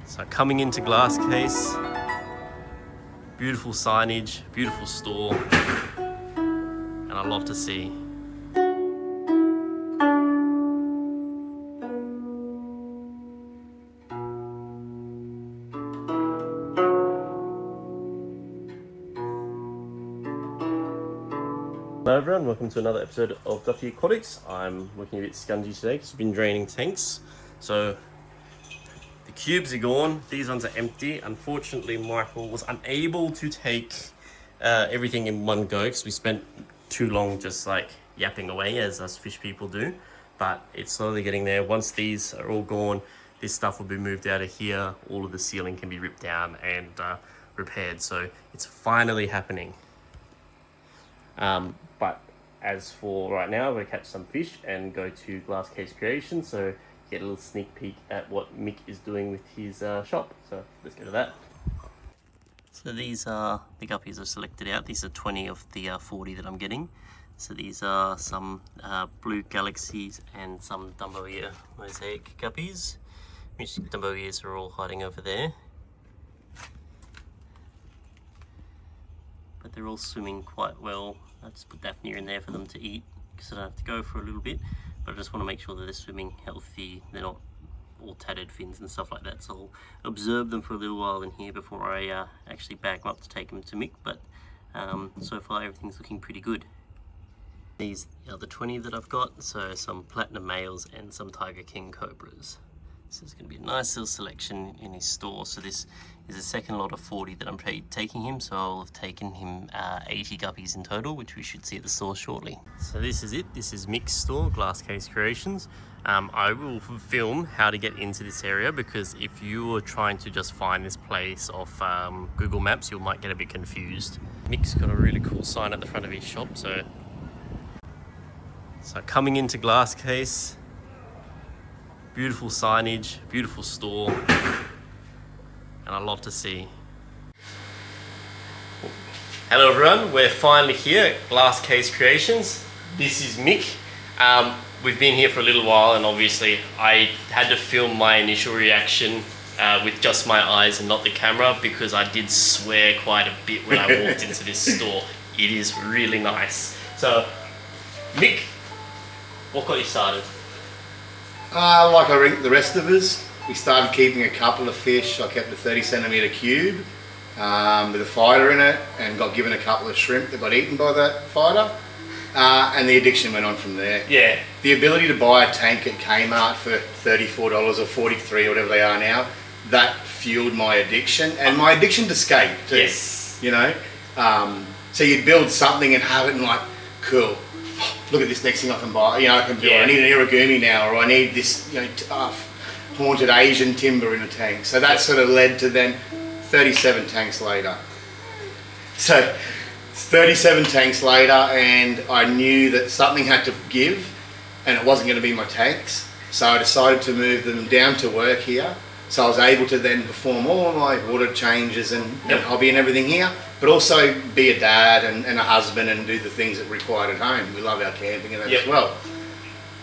So coming into Glass Case, beautiful signage, beautiful store, and a lot to see. Hello everyone, welcome to another episode of Duffy Aquatics. I'm looking a bit scungy today because we've been draining tanks. So the cubes are gone, these ones are empty. Unfortunately, Michael was unable to take everything in one go because we spent too long just like yapping away as us fish people do. But it's slowly getting there. Once these are all gone, this stuff will be moved out of here. All of the ceiling can be ripped down and repaired. So it's finally happening. But as for right now, we're going to catch some fish and go to Glass Case Creations, so get a little sneak peek at what Mick is doing with his shop. So let's go to that. So these are the guppies I've selected out. These are 20 of the 40 that I'm getting. So these are some blue galaxies and some Dumbo ear mosaic guppies, which Dumbo ears are all hiding over there. But they're all swimming quite well. I just put Daphne in there for them to eat because I don't have to go for a little bit, but I just want to make sure that they're swimming healthy, they're not all tattered fins and stuff like that. So I'll observe them for a little while in here before I actually bag them up to take them to Mick, but so far everything's looking pretty good. These are the 20 that I've got, so some platinum males and some Tiger King cobras. So it's going to be a nice little selection in his store. So this is the second lot of 40 that I'm taking him, so I'll have taken him 80 guppies in total, which we should see at the store shortly. So this is it. This is Mick's store, Glass Case Creations. I will film how to get into this area, because if you are trying to just find this place off Google Maps, you might get a bit confused. Mick's got a really cool sign at the front of his shop. So coming into Glass Case, beautiful signage, beautiful store, and a lot to see. Hello everyone, we're finally here at Glass Case Creations. This is Mick. We've been here for a little while, and obviously I had to film my initial reaction with just my eyes and not the camera, because I did swear quite a bit when I walked into this store. It is really nice. So, Mick, what got you started? Like I think the rest of us, we started keeping a couple of fish. I kept a 30cm cube with a fighter in it, and got given a couple of shrimp that got eaten by that fighter, and the addiction went on from there. Yeah. The ability to buy a tank at Kmart for $34 or $43 or whatever they are now, that fueled my addiction, and my addiction to Scape too. Yes. You know, so you'd build something and have it and like, cool, look at this next thing I can buy. You know, I can build. Yeah. I need an irigumi now, or I need this, you know, tough haunted Asian timber in a tank. So that sort of led to then 37 tanks later. So 37 tanks later, and I knew that something had to give, and it wasn't going to be my tanks. So I decided to move them down to work here. So I was able to then perform all my water changes and hobby and everything here, but also be a dad and a husband and do the things that are required at home. We love our camping and that as well.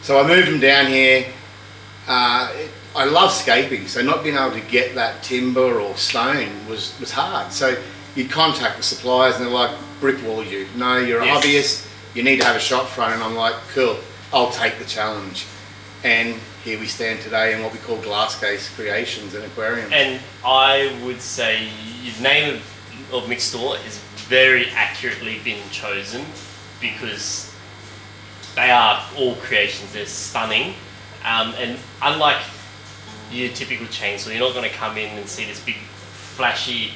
So I moved them down here. I love scaping, so not being able to get that timber or stone was hard. So you'd contact the suppliers and they're like, brick wall you. No, you're a hobbyist, you need to have a shop front. And I'm like, cool, I'll take the challenge. And here we stand today in what we call Glass Case Creations and Aquariums. And I would say the name of Mick's store is very accurately been chosen, because they are all creations. They're stunning, and unlike your typical chainsaw, you're not going to come in and see this big flashy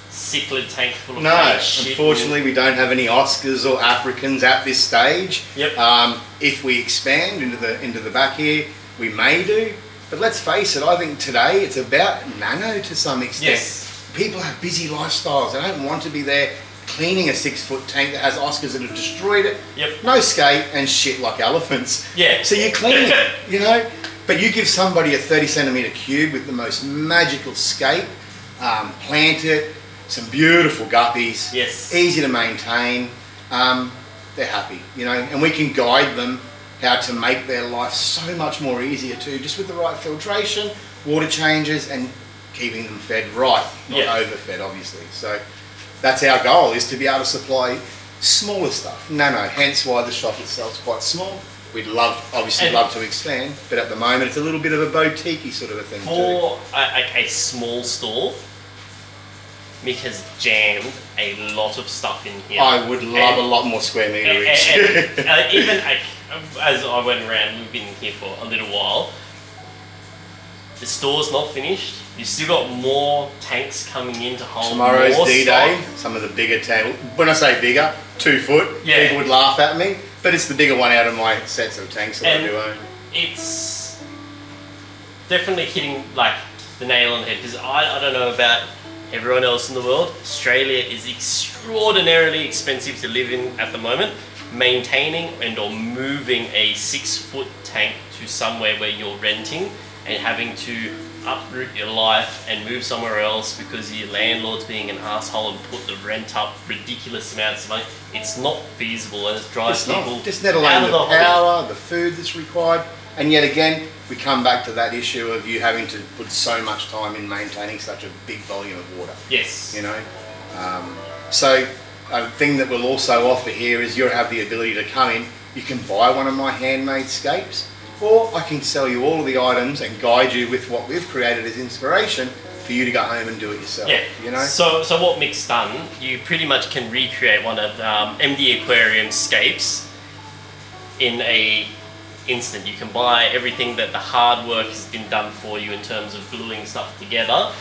cichlid tank full of shit. Unfortunately we don't have any Oscars or Africans at this stage. If we expand into the back here, we may do, but let's face it, I think today it's about nano to some extent. People have busy lifestyles. They don't want to be there cleaning a 6-foot tank that has Oscars that have destroyed it. No Scape and shit like elephants. So you're cleaning it, you know, but you give somebody a 30cm cube with the most magical Scape, plant it, some beautiful guppies, easy to maintain, they're happy, you know, and we can guide them how to make their life so much more easier too, just with the right filtration, water changes, and keeping them fed right, not Yeah. overfed, obviously. So that's our goal, is to be able to supply smaller stuff, nano, hence why the shop itself is quite small. We'd obviously love to expand, but at the moment it's a little bit of a boutique-y sort of a thing for a small store. Mick has jammed a lot of stuff in here. I would love a lot more square meterage. Even as I went around, we've been here for a little while. The store's not finished. You've still got more tanks coming in to hold Tomorrow's more D-Day, stock. some of the bigger tanks. When I say bigger, 2 foot, Yeah. people would laugh at me, but it's the bigger one out of my sets of tanks that I do own. It's definitely hitting like the nail on the head, because I don't know about everyone else in the world. Australia is extraordinarily expensive to live in at the moment. Maintaining and or moving a 6 foot tank to somewhere where you're renting and having to uproot your life and move somewhere else because your landlord's being an asshole and put the rent up ridiculous amounts of money, it's not feasible, and it drives people just let alone out of the hobby. power, the food that's required, and yet again we come back to that issue of you having to put so much time in maintaining such a big volume of water. Yes. You know, so a thing that we'll also offer here is you'll have the ability to come in. You can buy one of my handmade scapes, or I can sell you all of the items and guide you with what we've created as inspiration for you to go home and do it yourself. Yeah. You know. So what Mick's done, you pretty much can recreate one of MD Aquarium Scapes in a instant. You can buy everything that the hard work has been done for you in terms of gluing stuff together,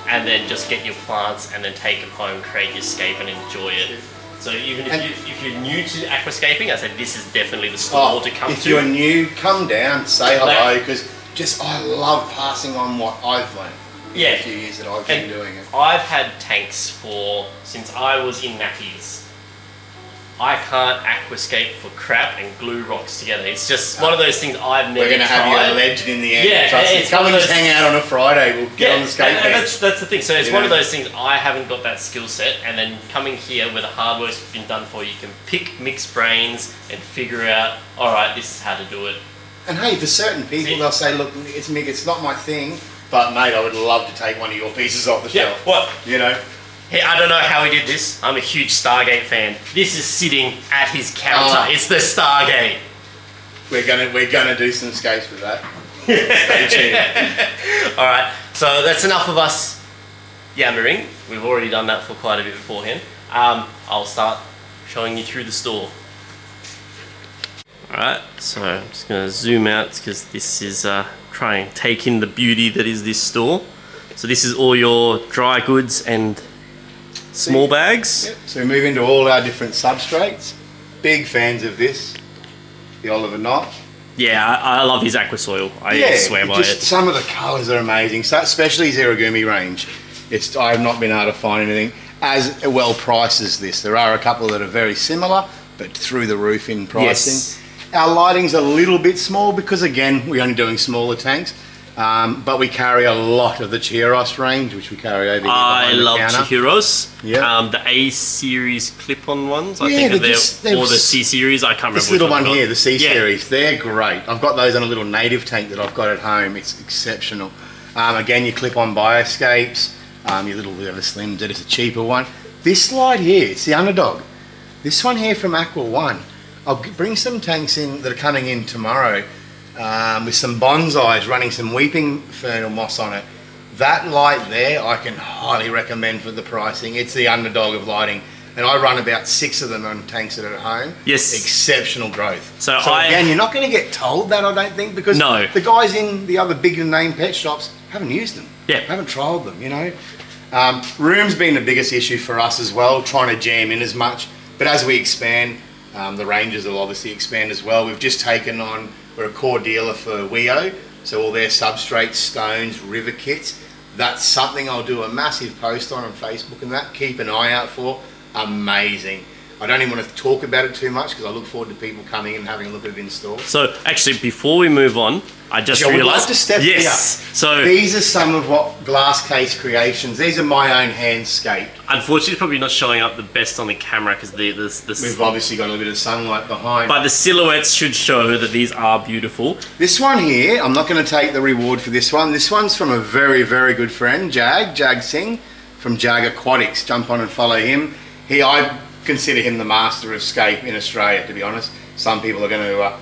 and then just get your plants and then take them home, create your scape and enjoy it. So even if you're new to aquascaping, I said this is definitely the store to come to. If you're new, come down, say hello, because I love passing on what I've learned in the few years that I've been doing it. I've had tanks since I was in nappies. I can't aquascape for crap and glue rocks together. It's just one of those things I've never tried. We're going to have you a legend in the end. Yeah, trust me. Come and just hang out on a Friday. We'll get on the skate and bench. that's the thing. So it's one of those things, I haven't got that skill set, and then coming here where the hard work's been done for you, you can pick mixed brains and figure out, all right, this is how to do it. And hey, for certain people, they'll say, look, it's Mick, it's not my thing, but mate, I would love to take one of your pieces off the shelf. What? You know? Hey, I don't know how he did this. I'm a huge Stargate fan. This is sitting at his counter. It's the Stargate. We're gonna do some scapes with that. Stay tuned. All right. So that's enough of us yammering. We've already done that for quite a bit beforehand. I'll start showing you through the store. All right. So I'm just gonna zoom out because this is try and take in the beauty that is this store. So this is all your dry goods and small bags. Yep. So we move into all our different substrates. Big fans of this, the Oliver Knott. Yeah, I love his aqua soil. I swear by it. Some of the colours are amazing. So especially his Irigumi range. I have not been able to find anything as well priced as this. There are a couple that are very similar, but through the roof in pricing. Yes. Our lighting's a little bit small because again, we're only doing smaller tanks. But we carry a lot of the Chihiros range, which we carry over here behind the counter. I love Chihiros. Yeah. The A series clip-on ones. I Yeah, think they're or the C series. I can't remember. This little which one here, the C Yeah. series, they're great. I've got those on a little native tank that I've got at home. It's exceptional. Again, you clip on bioscapes. Your little bit of a slim, that is a cheaper one. This slide here, it's the underdog. This one here from Aqua One. I'll bring some tanks in that are coming in tomorrow. With some bonsais running some weeping fern or moss on it. That light there I can highly recommend for the pricing. It's the underdog of lighting, and I run about 6 of them on tanks that are at home. Yes. Exceptional growth. So again, you're not going to get told that, I don't think, because the guys in the other bigger name pet shops haven't used them. Yeah. Haven't trialled them, you know. Room's been the biggest issue for us as well, trying to jam in as much. But as we expand, the ranges will obviously expand as well. We've just taken on, we're a core dealer for WEO, so all their substrates, stones, river kits. That's something I'll do a massive post on Facebook and that. Keep an eye out for. Amazing. I don't even want to talk about it too much because I look forward to people coming and having a look at it in store. So actually, before we move on, I just realised. To step yes. here. So these are some of what Glass Case Creations. These are my own hand scaped. Unfortunately, probably not showing up the best on the camera because we've obviously got a little bit of sunlight behind. But the silhouettes should show that these are beautiful. This one here, I'm not going to take the reward for this one. This one's from a very, very good friend, Jag Singh from Jag Aquatics. Jump on and follow him. I consider him the master of Scape in Australia, to be honest. Some people are going to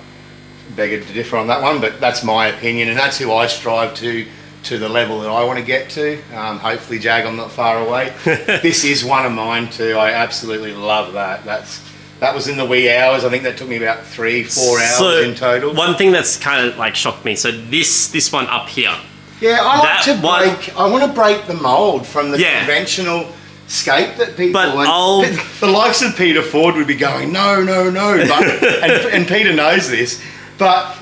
beg to differ on that one, but that's my opinion, and that's who I strive to the level that I want to get to. Hopefully, Jag, I'm not far away. This is one of mine too. I absolutely love that. That was in the wee hours. I think that took me about 3-4 hours in total. One thing that's kind of like shocked me. So this one up here. Yeah, I want to break the mold from the conventional Scape that people the likes of Peter Ford would be going no, but, and Peter knows this, but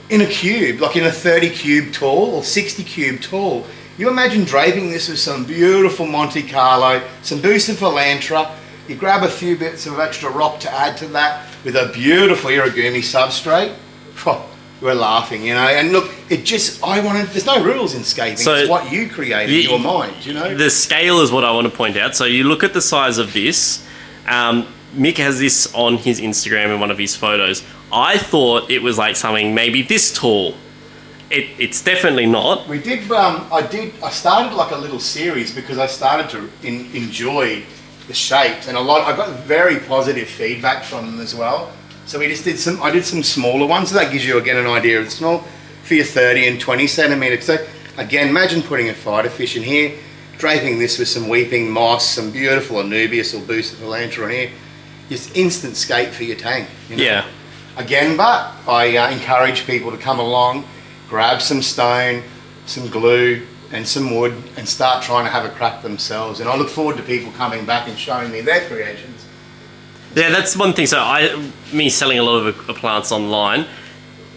in a cube, like in a 30 cube tall or 60 cube tall, you imagine draping this with some beautiful Monte Carlo, some Busa Philanthra, you grab a few bits of extra rock to add to that with a beautiful irigumi substrate. We're laughing, you know, and look, there's no rules in scaping, so it's what you create in your mind, you know. The scale is what I want to point out. So you look at the size of this, Mick has this on his Instagram in one of his photos. I thought it was like something maybe this tall. It's definitely not. We did, I started like a little series because I started to enjoy the shapes, and I got very positive feedback from them as well. So we just I did some smaller ones, so that gives you again an idea of the small for your 30 and 20 centimetres. So again, imagine putting a fighter fish in here, draping this with some weeping moss, some beautiful Anubias or Busa Philanthra in here, just instant scape for your tank. You know? Yeah. Again, but I encourage people to come along, grab some stone, some glue and some wood and start trying to have a crack themselves. And I look forward to people coming back and showing me their creations. Yeah, that's one thing. So me selling a lot of plants online,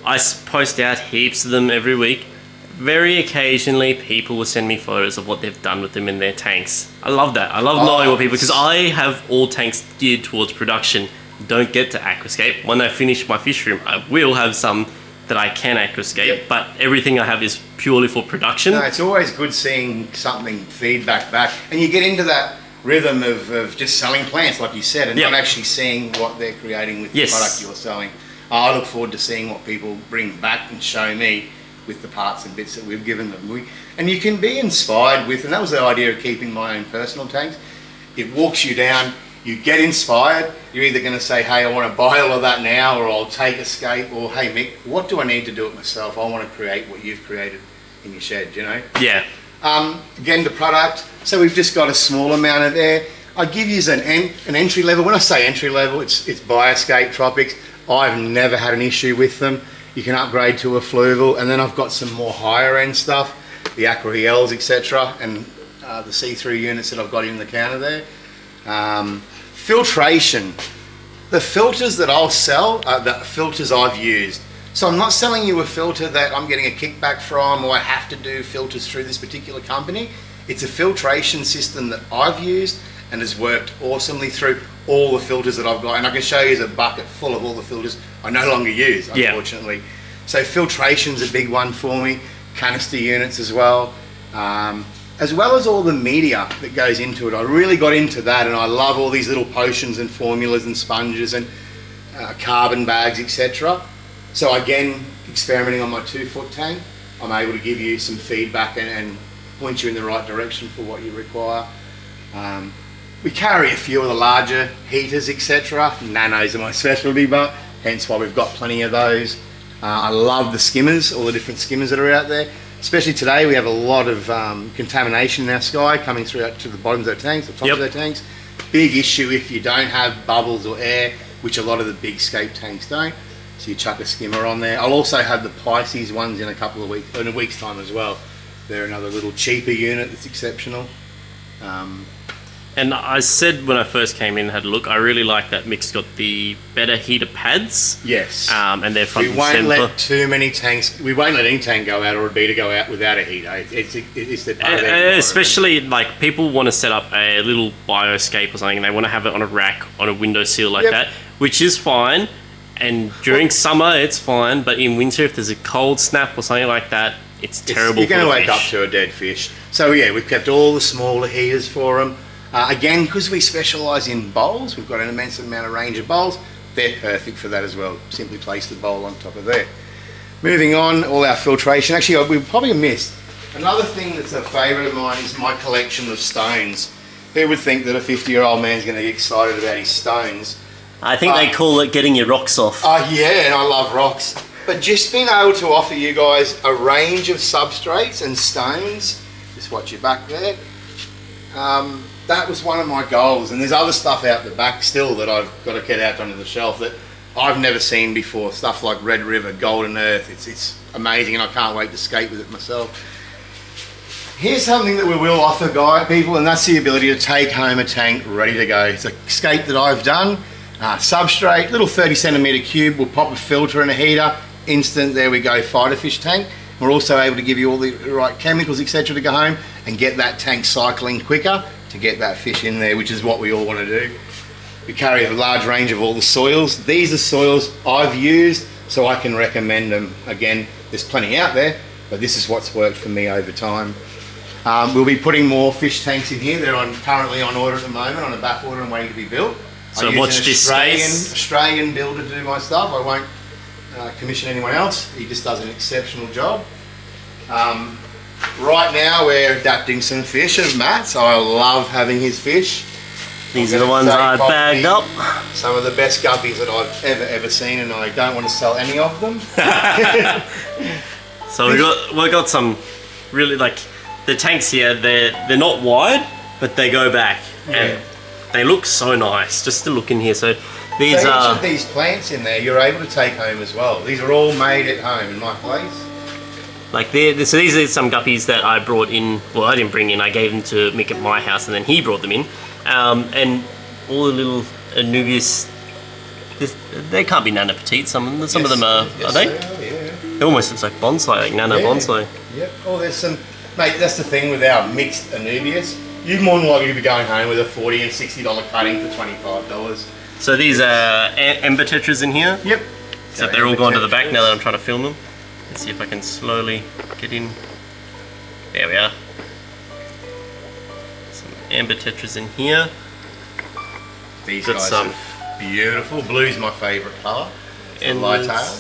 I post out heaps of them every week. Very occasionally, people will send me photos of what they've done with them in their tanks. I love that. I love knowing what people, because I have all tanks geared towards production. Don't get to aquascape. When I finish my fish room, I will have some that I can aquascape, but everything I have is purely for production. No, it's always good seeing something feedback back, and you get into that rhythm of just selling plants, like you said, and not actually seeing what they're creating with the product you're selling. I look forward to seeing what people bring back and show me with the parts and bits that we've given them. And you can be inspired with, and that was the idea of keeping my own personal tanks. It walks you down, you get inspired, you're either going to say, hey, I want to buy all of that now, or I'll take a Scape, or hey Mick, what do I need to do it myself? I want to create what you've created in your shed, you know? Yeah. Again, the product, so we've just got a small amount of air. I give you an entry level. When I say entry level, it's Bioscape Tropics. I've never had an issue with them. You can upgrade to a fluval, and then I've got some more higher end stuff, the Aquariels, etc., and the see-through units that I've got in the counter there. Filtration. The filters that I'll sell are the filters I've used. So I'm not selling you a filter that I'm getting a kickback from, or I have to do filters through this particular company. It's a filtration system that I've used and has worked awesomely through all the filters that I've got. And I can show you a bucket full of all the filters I no longer use, unfortunately. So filtration's a big one for me. Canister units as well as all the media that goes into it. I really got into that, and I love all these little potions and formulas and sponges and carbon bags, etc. So again, experimenting on my 2-foot tank, I'm able to give you some feedback and point you in the right direction for what you require. We carry a few of the larger heaters, etc. Nanos are my specialty, but hence why we've got plenty of those. I love the skimmers, all the different skimmers that are out there. Especially today, we have a lot of contamination in our sky coming through out to the bottoms of our tanks, the tops of our tanks. Big issue if you don't have bubbles or air, which a lot of the big Scape tanks don't. So you chuck a skimmer on there. I'll also have the Pisces ones in a week's time as well. They're another little cheaper unit that's exceptional. And I said when I first came in and had a look, I really like that Mick's got the Betta heater pads. Yes. And they're front and We won't center. let too many tanks. We won't let any tank go out or a beta go out without a heater. It's the part of their environment. Especially like people want to set up a little bioscape or something, and they want to have it on a rack on a windowsill like that, which is fine. And during summer, it's fine, but in winter, if there's a cold snap or something like that, it's terrible. You're going to for wake up to a dead fish. So yeah, we've kept all the smaller heaters for them. Again, because we specialise in bowls, we've got an immense amount of range of bowls. They're perfect for that as well. Simply place the bowl on top of there. Moving on, all our filtration. Actually, we probably missed another thing that's a favourite of mine is my collection of stones. Who would think that a 50-year-old man's going to get excited about his stones? I think they call it getting your rocks off. Oh yeah, and I love rocks. But just being able to offer you guys a range of substrates and stones, just watch your back there. That was one of my goals, and there's other stuff out the back still that I've got to get out onto the shelf that I've never seen before. Stuff like Red River, Golden Earth, it's amazing, and I can't wait to skate with it myself. Here's something that we will offer people, and that's the ability to take home a tank ready to go. It's a Scape that I've done. Substrate, little 30 centimetre cube, we'll pop a filter and a heater, instant, there we go, fighter fish tank. We're also able to give you all the right chemicals, etc. to go home and get that tank cycling quicker to get that fish in there, which is what we all want to do. We carry a large range of all the soils. These are soils I've used, so I can recommend them. Again, there's plenty out there, but this is what's worked for me over time. We'll be putting more fish tanks in here. They're currently on order at the moment, on a back order and waiting to be built. So watch this space. Australian builder to do my stuff. I won't commission anyone else. He just does an exceptional job. Right now we're adapting some fish of Matt's. I love having his fish. These are the ones I bagged up. Some of the best guppies that I've ever seen, and I don't want to sell any of them. So we got some really, like, the tanks here. They're not wide, but they go back, and they look so nice just to look in here. So these each are of these plants in there you're able to take home as well. These are all made at home in my place. like so these are some guppies that I brought in. Well, I didn't bring in. I gave them to Mick at my house, and then he brought them in. And all the little Anubias. They can't be nano petite. Some of them are. Yes, are they? Yeah. It almost looks like bonsai, like nano bonsai. Yep. Oh, there's some. Mate, that's the thing with our mixed Anubias. You're more than likely to be going home with a $40 and $60 cutting for $25. So these are ember tetras in here. Yep. So they're all gone to the back now that I'm trying to film them. Let's see if I can slowly get in. There we are. Some amber tetras in here. These got guys some are beautiful. Blue's my favourite colour. And light tail.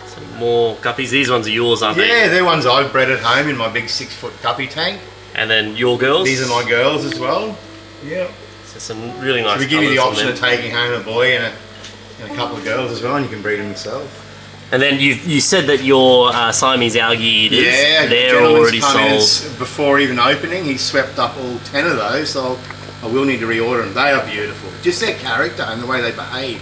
Some more guppies. These ones are yours, aren't they? Yeah, they're ones I've bred at home in my big 6-foot guppy tank. And then your girls. These are my girls as well. Yeah. So some really nice. So we give you the colours option on of them. taking home a boy and a couple of girls as well, and you can breed them yourself. And then you said that your Siamese algae eaters, Yeah, they're already sold. Before even opening, he swept up all 10 of those, so I will need to reorder them. They are beautiful. Just their character and the way they behave.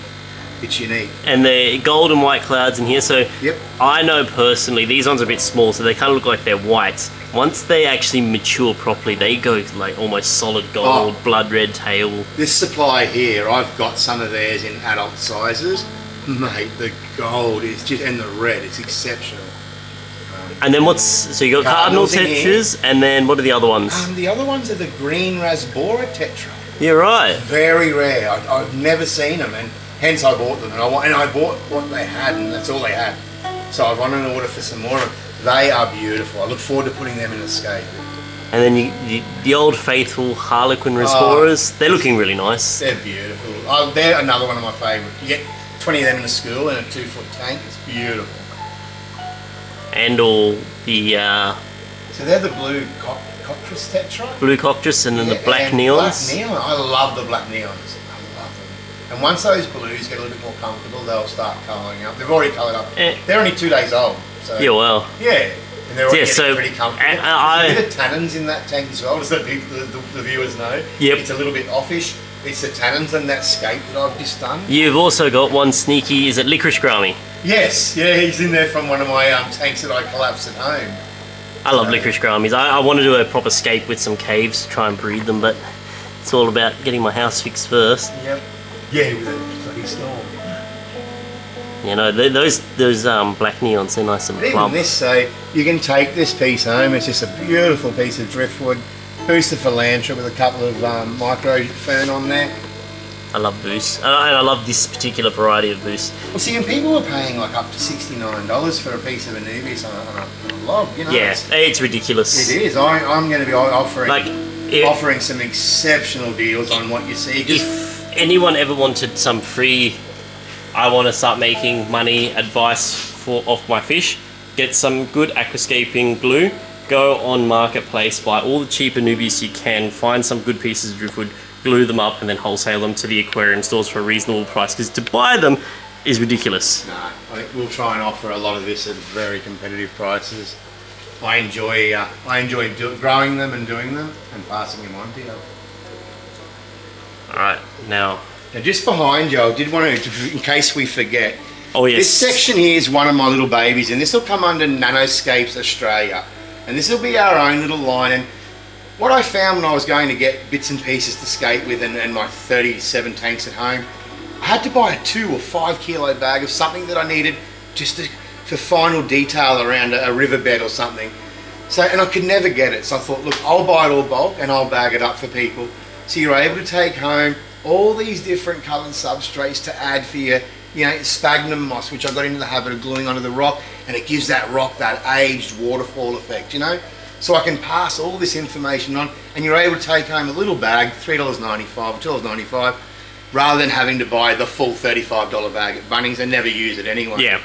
It's unique. And the gold and white clouds in here. So Yep. I know personally these ones are a bit small, so they kind of look like they're white. Once they actually mature properly, they go like almost solid gold, blood red tail. This supply here, I've got some of theirs in adult sizes. Mate, the gold is just, and the red, it's exceptional. And then so you got cardinal Cardinals in tetras, and then what are the other ones? The other ones are the green rasbora tetra. You're right. Very rare. I've never seen them, and hence I bought them. And I bought what they had, and that's all they had. So I've run an order for some more of them. They are beautiful. I look forward to putting them in a Scape. And then the old faithful Harlequin rasboras, they're looking really nice. They're beautiful. They're another one of my favourites. You get 20 of them in a school in a 2-foot tank. It's beautiful. And all the So they're the blue coctrus tetra. blue coctrus and then the black and neons. Black neon. I love the black neons. I love them. And once those blues get a little bit more comfortable, they'll start colouring up. They've already coloured up. They're only 2 days old. So Yeah, well. yeah. And they're already so pretty comfortable. I- There's a bit of tannins in that tank as well, as the viewers know. Yep. It's a little bit offish. It's the tannins and that Scape that I've just done. You've also got one sneaky, is it licorice grami? Yes, yeah, he's in there from one of my tanks that I collapsed at home. I love licorice gramis. I want to do a proper scape with some caves to try and breed them, but It's all about getting my house fixed first. Yep. Yeah, with a bloody storm. You know, those black neons, they're nice and Even plump. this, so you can take this piece home. It's just a beautiful piece of driftwood. Booster philanthropy with a couple of micro fern on there. I love boost, and I love this particular variety of boost. Well, see, and people were paying like up to $69 for a piece of Anubias on a log, you know. Yeah, it's ridiculous. It is. I'm going to be offering Like, offering some exceptional deals on what you see. If anyone ever wanted some free, I want to start making money advice off my fish, get some good aquascaping glue, go on Marketplace, buy all the cheap Anubias you can, find some good pieces of driftwood, glue them up and then wholesale them to the aquarium stores for a reasonable price, because to buy them is ridiculous. No, I think we'll try and offer a lot of this at very competitive prices. I enjoy growing them and doing them and passing them on to you. Alright, now Just behind you, I did want to, in case we forget, oh yes, this section here is one of my little babies, and this will come under Nanoscapes Australia, and this will be our own little line. And what I found when I was going to get bits and pieces to skate with and my 37 tanks at home, I had to buy a 2 or 5 kilo bag of something that I needed just for final detail around a riverbed or something. So, and I could never get it, so I thought, look, I'll buy it all bulk and I'll bag it up for people. So you're able to take home all these different coloured substrates to add for your, you know, sphagnum moss, which I got into the habit of gluing onto the rock, and it gives that rock that aged waterfall effect, you know. So I can pass all this information on, and you're able to take home a little bag, $3.95 or $2.95, rather than having to buy the full $35 bag at Bunnings and never use it anyway. yeah.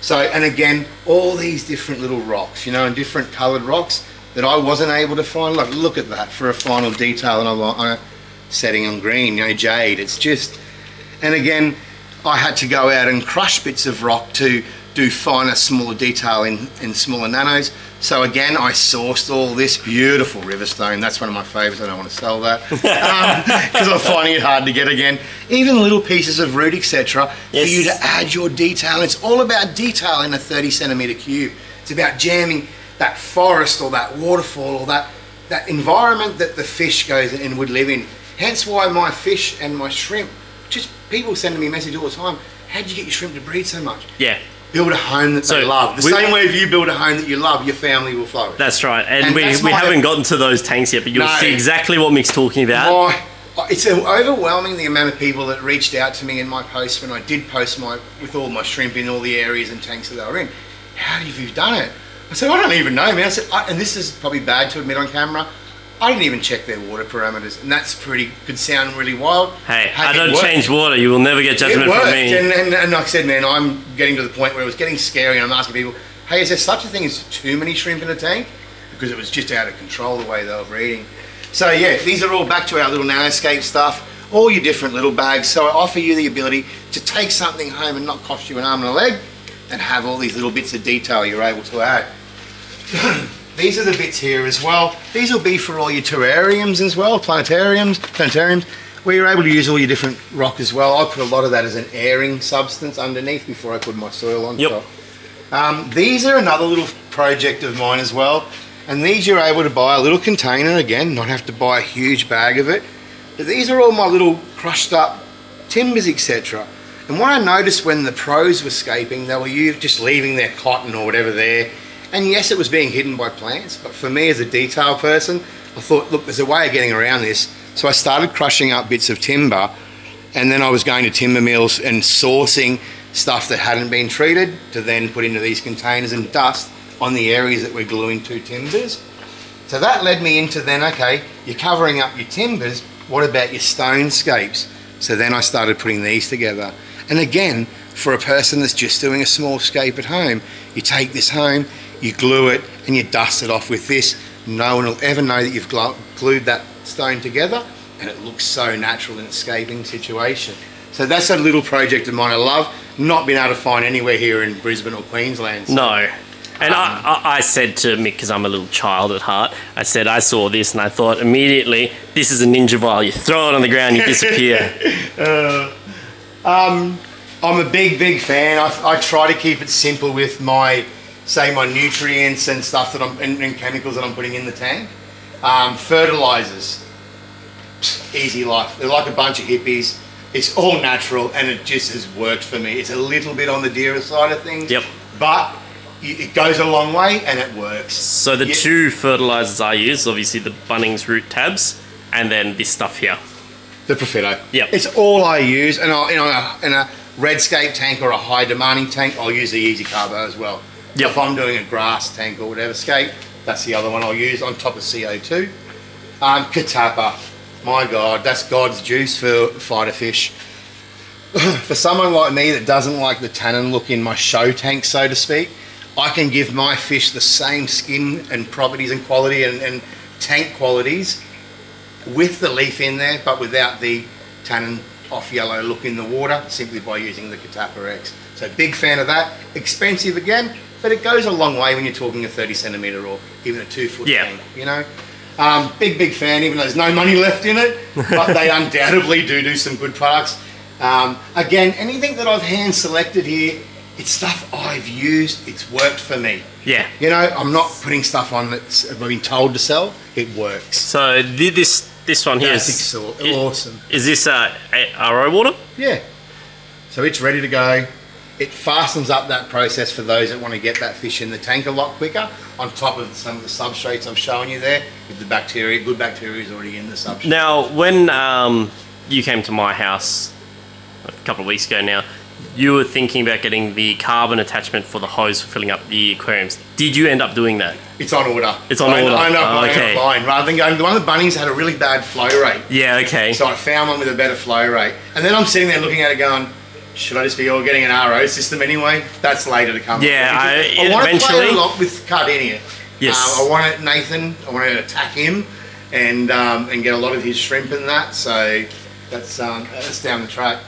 So, and again, all these different little rocks, you know, and different coloured rocks that I wasn't able to find. Look at that for a final detail, and on a setting on green, you know, jade. It's just, and again, I had to go out and crush bits of rock to do finer, smaller detail in smaller nanos. So again, I sourced all this beautiful riverstone. That's one of my favourites. I don't want to sell that because I'm finding it hard to get again. Even little pieces of root, etc., yes, for you to add your detail. It's all about detail in a 30 centimetre cube. It's about jamming that forest or that waterfall or that environment that the fish goes and would live in. Hence why my fish and my shrimp, just people sending me a message all the time, how'd you get your shrimp to breed so much? Yeah. Build a home that they love. The same way if you build a home that you love, your family will flourish. That's right. And we haven't gotten to those tanks yet, but you'll see exactly what Mick's talking about. It's overwhelming the amount of people that reached out to me in my post when I did post with all my shrimp in all the areas and tanks that they were in. How have you done it? I said, I don't even know, man. I said, and this is probably bad to admit on camera, I didn't even check their water parameters, and that's could sound really wild. Hey, I don't change water. You will never get judgment from me. And like I said, man, I'm getting to the point where it was getting scary, and I'm asking people, hey, is there such a thing as too many shrimp in a tank? Because it was just out of control the way they were breeding. So yeah, these are all back to our little Nanoscape stuff, all your different little bags. So I offer you the ability to take something home and not cost you an arm and a leg, and have all these little bits of detail you're able to add. These are the bits here as well. These will be for all your terrariums as well, planetariums, where you're able to use all your different rock as well. I put a lot of that as an airing substance underneath before I put my soil on top. These are another little project of mine as well. And these you're able to buy a little container, again, not have to buy a huge bag of it. But these are all my little crushed up timbers, etc. And what I noticed when the pros were scaping, they were just leaving their cotton or whatever there. And yes, it was being hidden by plants, but for me as a detail person, I thought, look, there's a way of getting around this. So I started crushing up bits of timber, and then I was going to timber mills and sourcing stuff that hadn't been treated to then put into these containers and dust on the areas that we're gluing to timbers. So that led me into then, okay, you're covering up your timbers, what about your stone scapes? So then I started putting these together. And again, for a person that's just doing a small scape at home, you take this home, you glue it and you dust it off with this. No one will ever know that you've glued that stone together, and it looks so natural in a scaping situation. So that's a little project of mine I love, not being able to find anywhere here in Brisbane or Queensland. So. No. And I said to Mick, because I'm a little child at heart, I said I saw this and I thought immediately, this is a ninja vial. You throw it on the ground, you disappear. I'm a big fan. I try to keep it simple with my nutrients and stuff that and chemicals that I'm putting in the tank. Fertilizers. easy life. They're like a bunch of hippies. It's all natural, and it just has worked for me. It's a little bit on the dearer side of things, but it goes a long way, and it works. So the two fertilizers I use, obviously the Bunnings root tabs, and then this stuff here. The Profitto. Yep. It's all I use, and in a red Scape tank or a high demanding tank, I'll use the Easy Carbo as well. Yep. If I'm doing a grass tank or whatever Scape, that's the other one I'll use on top of CO2. Catappa. My God, that's God's juice for fighter fish. For someone like me that doesn't like the tannin look in my show tank, so to speak, I can give my fish the same skin and properties and quality and tank qualities with the leaf in there, but without the tannin off yellow look in the water, simply by using the Catappa X. So big fan of that. Expensive again, but it goes a long way when you're talking a 30 centimetre or even a 2 foot tank, you know. Big fan, even though there's no money left in it, but they undoubtedly do some good products. Again, anything that I've hand selected here, it's stuff I've used, it's worked for me. Yeah. You know, I'm not putting stuff on that's I've been told to sell, it works. So this one here is awesome. Is this RO water? Yeah. So it's ready to go. It fastens up that process for those that want to get that fish in the tank a lot quicker, on top of some of the substrates I've shown you there, with the bacteria. Good bacteria is already in the substrate. Now, when you came to my house a couple of weeks ago now, you were thinking about getting the carbon attachment for the hose for filling up the aquariums. Did you end up doing that? It's on order. It's on order. I know. Okay. Rather than going, the one of the Bunnings had a really bad flow rate. Yeah, okay. So I found one with a better flow rate. And then I'm sitting there looking at it going, should I just be all getting an RO system anyway? That's later to come. Yeah, I want to play a lot with Cut in here. Yes. I want Nathan, I want to attack him and get a lot of his shrimp in that. So that's down the track.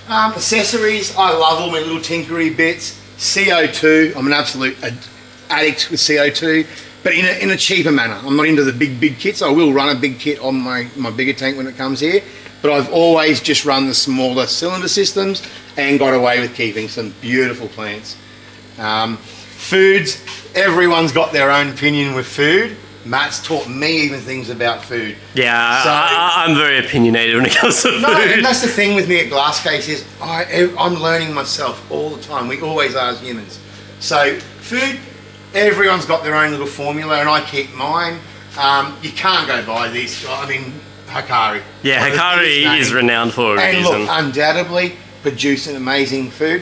Accessories, I love all my little tinkery bits. CO2, I'm an absolute addict with CO2, but in a cheaper manner. I'm not into the big kits. I will run a big kit on my bigger tank when it comes here, but I've always just run the smaller cylinder systems and got away with keeping some beautiful plants. Foods, everyone's got their own opinion with food. Matt's taught me even things about food. Yeah, so, I'm very opinionated when it comes to food. No, and that's the thing with me at Glass Case is I'm learning myself all the time. We always are as humans. So food, everyone's got their own little formula, and I keep mine. You can't go by these. I mean, Hikari. Yeah, Hikari is renowned for a reason. And look, undoubtedly producing amazing food.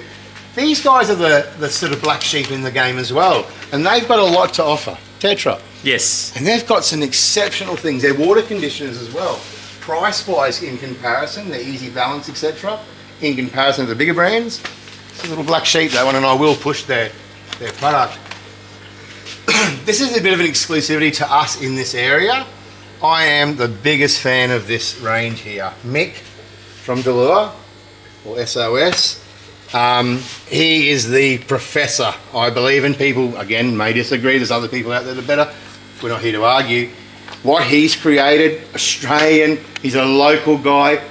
These guys are the sort of black sheep in the game as well, and they've got a lot to offer. Tetra. Yes. And they've got some exceptional things. They're water conditioners as well. Price-wise, in comparison, they're Easy Balance, etc. In comparison to the bigger brands, it's a little black sheep, that one, and I will push their product. This is a bit of an exclusivity to us in this area. I am the biggest fan of this range here. Mick from Delua, or SOS. He is the professor, I believe, and people, again, may disagree. There's other people out there that are better. We're not here to argue. What he's created, Australian, he's a local guy,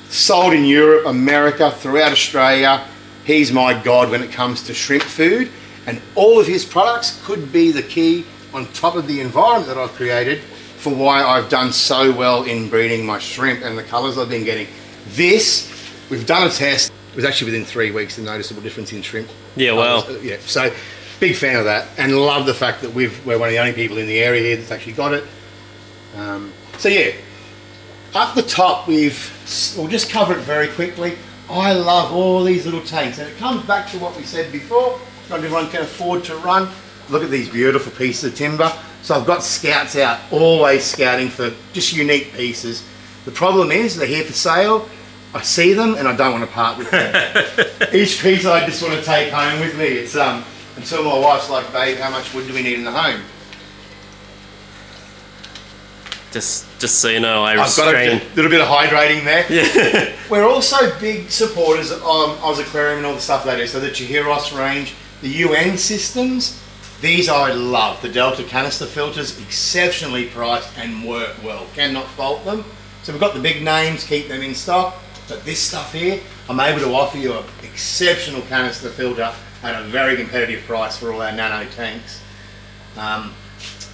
sold in Europe, America, throughout Australia. He's my god when it comes to shrimp food, and all of his products could be the key on top of the environment that I've created for why I've done so well in breeding my shrimp and the colours I've been getting. This, we've done a test. It was actually within 3 weeks, a noticeable difference in shrimp. Yeah, wow. Yeah, so big fan of that, and love the fact that we're one of the only people in the area here that's actually got it. So yeah, up the top we'll just cover it very quickly. I love all these little tanks, and it comes back to what we said before. Not everyone can afford to run. Look at these beautiful pieces of timber. So I've got scouts out, always scouting for just unique pieces. The problem is they're here for sale. I see them and I don't want to part with them. Each piece I just want to take home with me. It's until my wife's like, babe, how much wood do we need in the home? Just so you know, I've got a little bit of hydrating there. Yeah. We're also big supporters of Oz Aquarium and all the stuff they do. So the Chihiros range, the UN systems, these I love. The Delta canister filters, exceptionally priced and work well. Cannot fault them. So we've got the big names, keep them in stock. But this stuff here, I'm able to offer you an exceptional canister filter at a very competitive price for all our Nano Tanks. And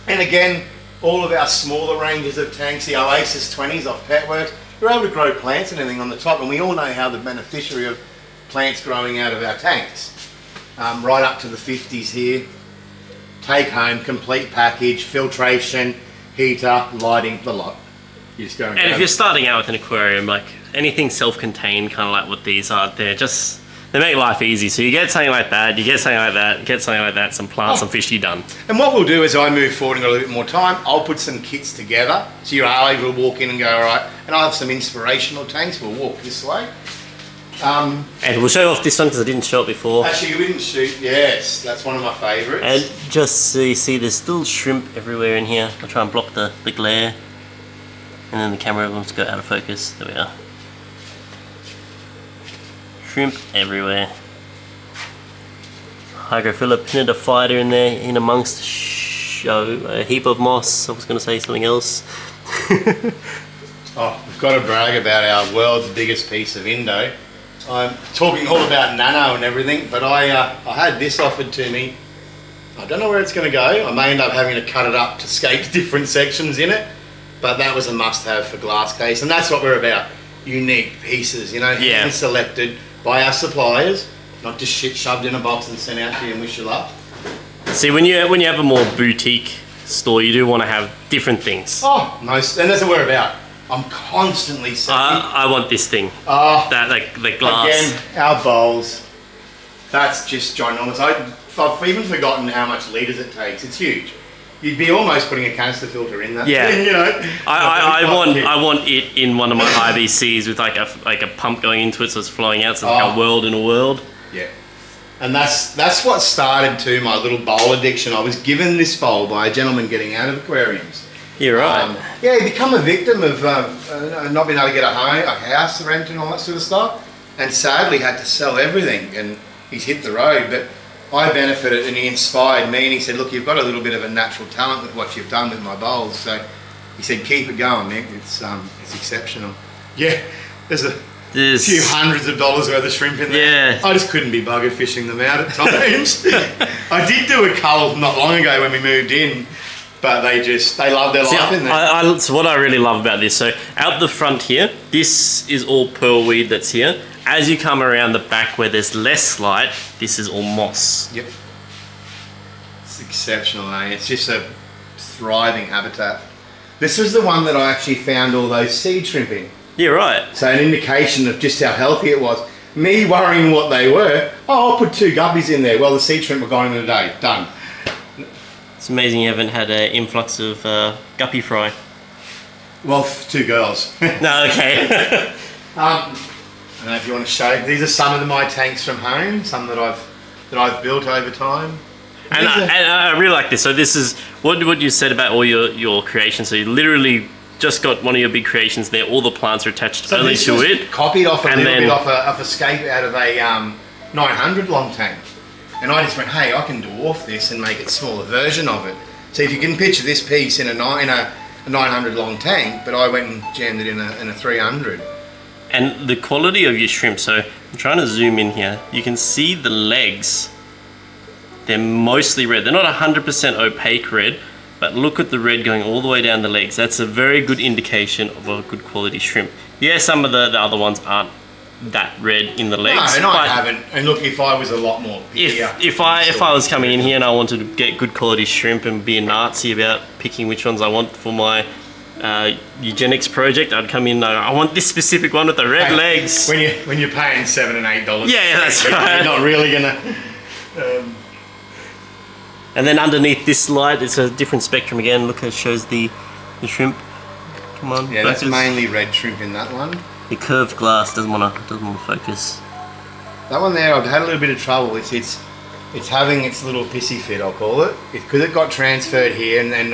again, all of our smaller ranges of tanks, the Oasis 20s off Petworks, we're able to grow plants and everything on the top, and we all know how the beneficiary of plants growing out of our tanks. Right up to the 50s here. Take home, complete package, filtration, heater, lighting, the lot. You just go and if you're starting out with an aquarium, like anything self-contained, kind of like what these are, they make life easy. So you get something like that, you get something like that, you get something like that, some plants, some fish, you're done. And what we'll do as I move forward and got a little bit more time, I'll put some kits together. So you are able to walk in and go, all right, and I'll have some inspirational tanks. We'll walk this way. And we'll show off this one because I didn't show it before. Actually, we didn't shoot. Yes, that's one of my favourites. And just so you see, there's still shrimp everywhere in here. I'll try and block the glare. And then the camera wants to go out of focus. There we are. Shrimp everywhere. Hygrophila pinnatifida in there, in amongst a heap of moss. I was going to say something else. Oh, we've got to brag about our world's biggest piece of Indo. I'm talking all about nano and everything, but I had this offered to me. I don't know where it's going to go. I may end up having to cut it up to Scape different sections in it, but that was a must-have for Glass Case, and that's what we're about. Unique pieces, you know, hand selected by our suppliers, not just shit shoved in a box and sent out to you and wish you luck. See, when you have a more boutique store, you do want to have different things. Oh, most, and that's what we're about. I'm constantly saying, I want this thing. That like the glass. Again, our bowls. That's just ginormous. I've even forgotten how much litres it takes. It's huge. You'd be almost putting a canister filter in that. Yeah. You know. I want it in one of my IBCs with like a pump going into it, so it's flowing out, so it's like a world in a world. Yeah. And that's what started to my little bowl addiction. I was given this bowl by a gentleman getting out of aquariums. You're right. Yeah, he become a victim of not being able to get a home, a house to rent and all that sort of stuff, and sadly had to sell everything, and he's hit the road. But I benefited, and he inspired me, and he said, look, you've got a little bit of a natural talent with what you've done with my bowls. So he said, keep it going, Nick. It's exceptional. Yeah, there's a few hundreds of dollars worth of shrimp in there. Yeah. I just couldn't be buggered fishing them out at times. I did do a cull not long ago when we moved in, but they love their life in there. So what I really love about this, so out the front here, this is all pearl weed that's here. As you come around the back where there's less light, this is all moss. Yep. It's exceptional, eh? It's just a thriving habitat. This was the one that I actually found all those seed shrimp in. Yeah, right. So an indication of just how healthy it was. Me worrying what they were, I'll put 2 guppies in there. Well, the seed shrimp were gone in a day. Done. It's amazing you haven't had an influx of guppy fry. Well, 2 girls. No, okay. I don't know if you want to show. These are some of my tanks from home, some that I've built over time. And I really like this. So this is what you said about all your creations. So you literally just got one of your big creations there. All the plants are attached only to it. Copied off a little bit off a Scape out of a 900 long tank. And I just went, hey, I can dwarf this and make it a smaller version of it. So if you can picture this piece in a 900 long tank, but I went and jammed it in a 300. And the quality of your shrimp, so I'm trying to zoom in here. You can see the legs. They're mostly red. They're not 100% opaque red, but look at the red going all the way down the legs. That's a very good indication of a good quality shrimp. Yeah, some of the other ones aren't that red in the legs. No, I haven't. And look, if I was a lot more pickier, if I was coming in here and I wanted to get good quality shrimp and be a Nazi about picking which ones I want for my eugenics project, I'd come in and I want this specific one with the red legs. When you're paying $7 and $8, yeah, that's right. You're not really gonna. And then underneath this light, it's a different spectrum again. Look, it shows the shrimp. Come on. Yeah, focus. That's mainly red shrimp in that one. The curved glass doesn't want to focus. That one there, I've had a little bit of trouble. It's having its little pissy fit, I'll call it, because it got transferred here, and then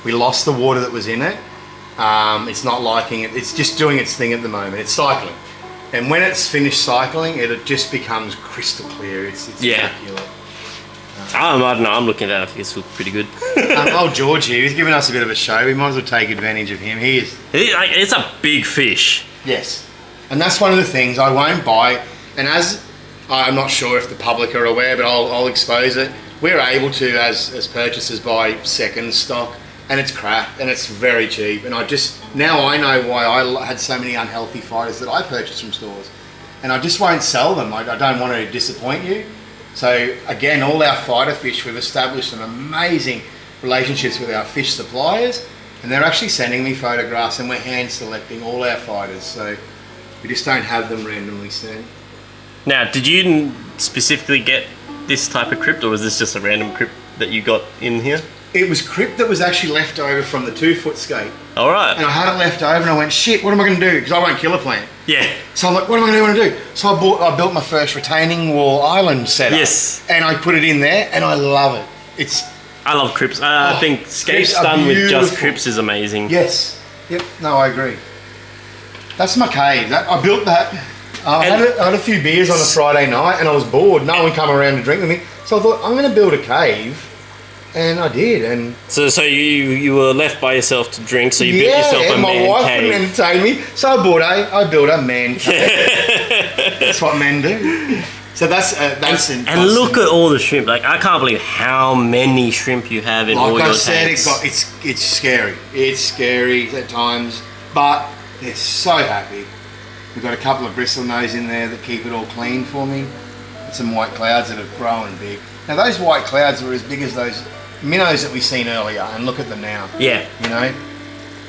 we lost the water that was in it. It's not liking it. It's just doing its thing at the moment. It's cycling, and when it's finished cycling, it just becomes crystal clear. It's immaculate. I don't know. I'm looking at that. I think it's looking pretty good. Old George here, he's giving us a bit of a show. We might as well take advantage of him. It's a big fish. Yes, and that's one of the things I won't buy. And as I'm not sure if the public are aware, but I'll expose it. We're able to, as purchasers, buy second stock and it's crap, and it's very cheap. And now I know why I had so many unhealthy fighters that I purchased from stores, and I just won't sell them. I don't want to disappoint you. So again, all our fighter fish, we've established some amazing relationships with our fish suppliers, and they're actually sending me photographs, and we're hand selecting all our fighters, so we just don't have them randomly sent. Now, did you specifically get this type of crypt, or was this just a random crypt that you got in here? It was crypt that was actually left over from the 2-foot Scape. All right. And I had it left over, and I went, shit, what am I going to do? Because I won't kill a plant. Yeah. So I'm like, what am I going to do? So I built my first retaining wall island setup. Yes. And I put it in there, and I love it. I love crypts. I think Scape's done with just crypts is amazing. Yes. Yep. No, I agree. That's my cave. I built that. I had a few beers on a Friday night, and I was bored. No one come around to drink with me. So I thought, I'm going to build a cave. And I did, and so you were left by yourself to drink. So you built yourself a man cave. My wife wouldn't entertain me, so I built a man cave. That's what men do. So that's and look at all the shrimp. Like, I can't believe how many shrimp you have in all your tanks. Like I said, it's scary. It's scary at times, but they're so happy. We've got a couple of bristlenose in there that keep it all clean for me. And some white clouds that have grown big. Now those white clouds were as big as those minnows that we seen earlier, and look at them now. Yeah. You know?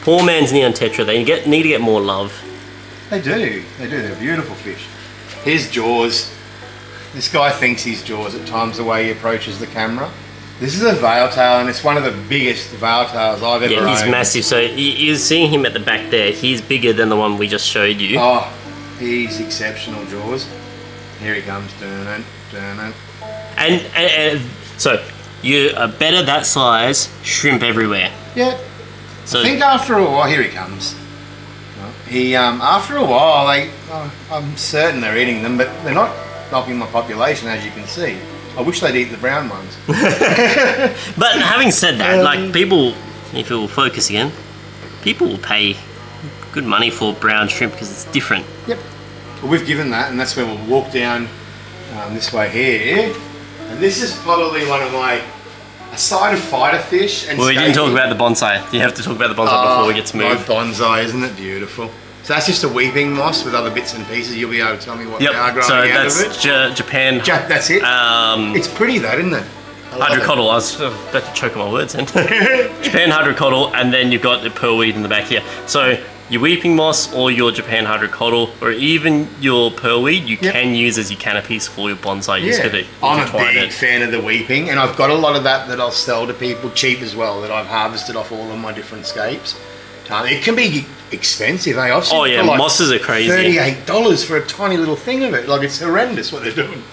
Poor man's neon tetra. They need to get more love. They do. They're beautiful fish. Here's Jaws. This guy thinks he's Jaws at times, the way he approaches the camera. This is a veil tail, and it's one of the biggest veil tails I've ever owned. Yeah, he's massive. So you're seeing him at the back there. He's bigger than the one we just showed you. Oh, he's exceptional, Jaws. Here he comes. Dun-dun. And so you are better that size, shrimp everywhere. Yeah. So I think after a while, here he comes. After a while, I'm certain they're eating them, but they're not knocking my population, as you can see. I wish they'd eat the brown ones. But having said that, like, people, if it will focus again, people will pay good money for brown shrimp because it's different. Yep. Well, we've given that, and that's where we'll walk down this way here. And this is probably one of a side of fighter fish. And well, we didn't talk about the bonsai. You have to talk about the bonsai before we get to move. My bonsai, isn't it beautiful? So that's just a weeping moss with other bits and pieces. You'll be able to tell me what they are growing out of it. So that's Japan. That's it. It's pretty though, isn't it? Hydrocotyle. I was about to choke on my words then. Japan hydrocotyle, and then you've got the pearlweed in the back here. So your weeping moss or your Japan hydrocotyle, or even your pearlweed, you can use as your canopies for your bonsai. I'm a big fan of the weeping, and I've got a lot of that I'll sell to people cheap as well, that I've harvested off all of my different scapes. It can be expensive, eh? I've seen like mosses are crazy. $38 for a tiny little thing of it. Like, it's horrendous what they're doing.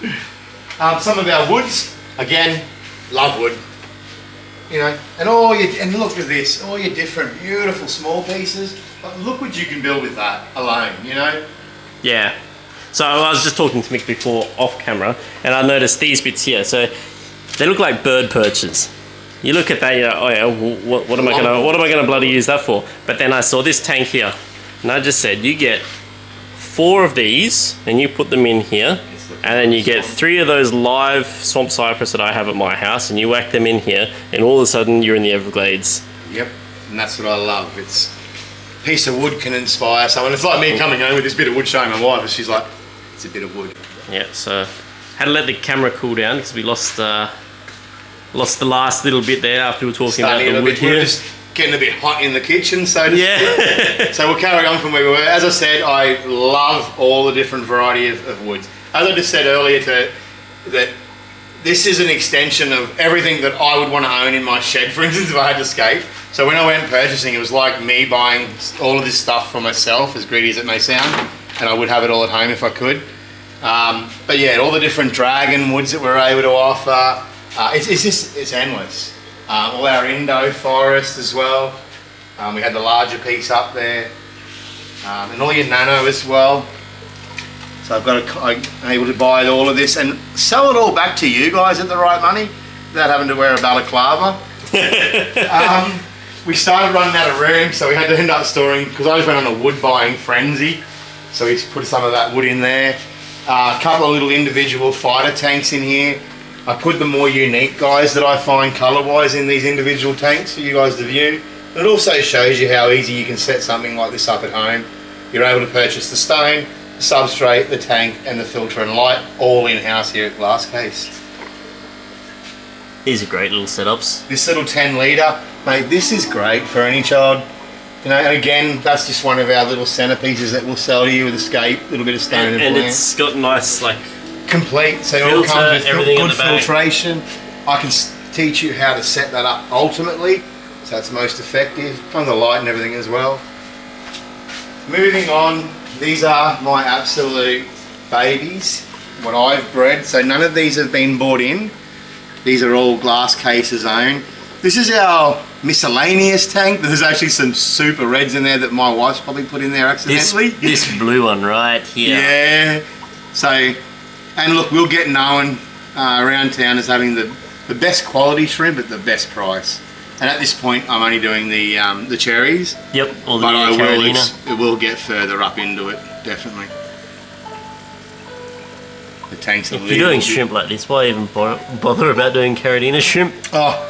Some of our woods, again, love wood. You know, and look at this, all your different beautiful small pieces. But look what you can build with that alone, you know? Yeah. So I was just talking to Mick before off camera, and I noticed these bits here. So they look like bird perches. You look at that, you're like, oh yeah, what am I gonna bloody use that for? But then I saw this tank here, and I just said, you get 4 of these, and you put them in here, and then you get 3 of those live swamp cypress that I have at my house, and you whack them in here, and all of a sudden you're in the Everglades. Yep, and that's what I love. It's a piece of wood can inspire someone. It's like me coming home with this bit of wood showing my wife, and she's like, it's a bit of wood. Yeah, so had to let the camera cool down because we lost the last little bit there after we were talking about the wood here. We're just getting a bit hot in the kitchen, so so we'll carry on from where we were. As I said, I love all the different variety of woods. As I just said earlier, that this is an extension of everything that I would want to own in my shed, for instance, if I had to Scape. So when I went purchasing, it was like me buying all of this stuff for myself, as greedy as it may sound, and I would have it all at home if I could. But yeah, all the different dragon woods that we're able to offer, it's endless. All our Indo forest as well. We had the larger piece up there, and all your nano as well. So I'm able to buy all of this and sell it all back to you guys at the right money without having to wear a balaclava. We started running out of room, so we had to end up storing, because I just went on a wood buying frenzy. So we put some of that wood in there. A couple of little individual fighter tanks in here. I put the more unique guys that I find colour-wise in these individual tanks for you guys to view. It also shows you how easy you can set something like this up at home. You're able to purchase the stone, the substrate, the tank and the filter and light all in-house here at Glass Case. These are great little setups. This little 10 litre, mate, this is great for any child. You know, and again, that's just one of our little centerpieces that we'll sell to you with a Scape, a little bit of stone and plant. It's got nice, like, complete, so it all comes with good filtration. I can teach you how to set that up ultimately, so it's most effective. On the light and everything as well. Moving on, these are my absolute babies, what I've bred. So none of these have been bought in. These are all Glass Case's own. This is our miscellaneous tank. There's actually some super reds in there that my wife's probably put in there accidentally. This blue one right here. Yeah. So, and look, we'll get known around town as having the best quality shrimp at the best price. And at this point, I'm only doing the cherries. Yep, all the but it will get further up into it, definitely. The tanks are if you're doing shrimp like this, why even bother about doing Carolina shrimp? Oh,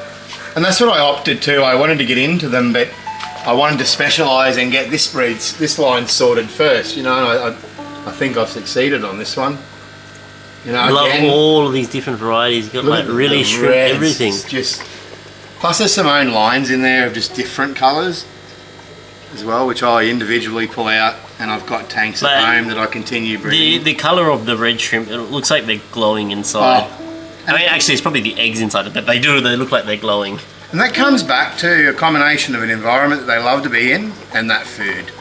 and that's what I opted to. I wanted to get into them, but I wanted to specialise and get this line sorted first. You know, I think I've succeeded on this one. You know, I love all of these different varieties. You've got like really shrimp everything. Just plus there's some own lines in there of just different colours as well, which I individually pull out, and I've got tanks at home that I continue breeding. The colour of the red shrimp, it looks like they're glowing inside. Oh. I mean, actually, it's probably the eggs inside, but they look like they're glowing. And that comes back to a combination of an environment that they love to be in and that food.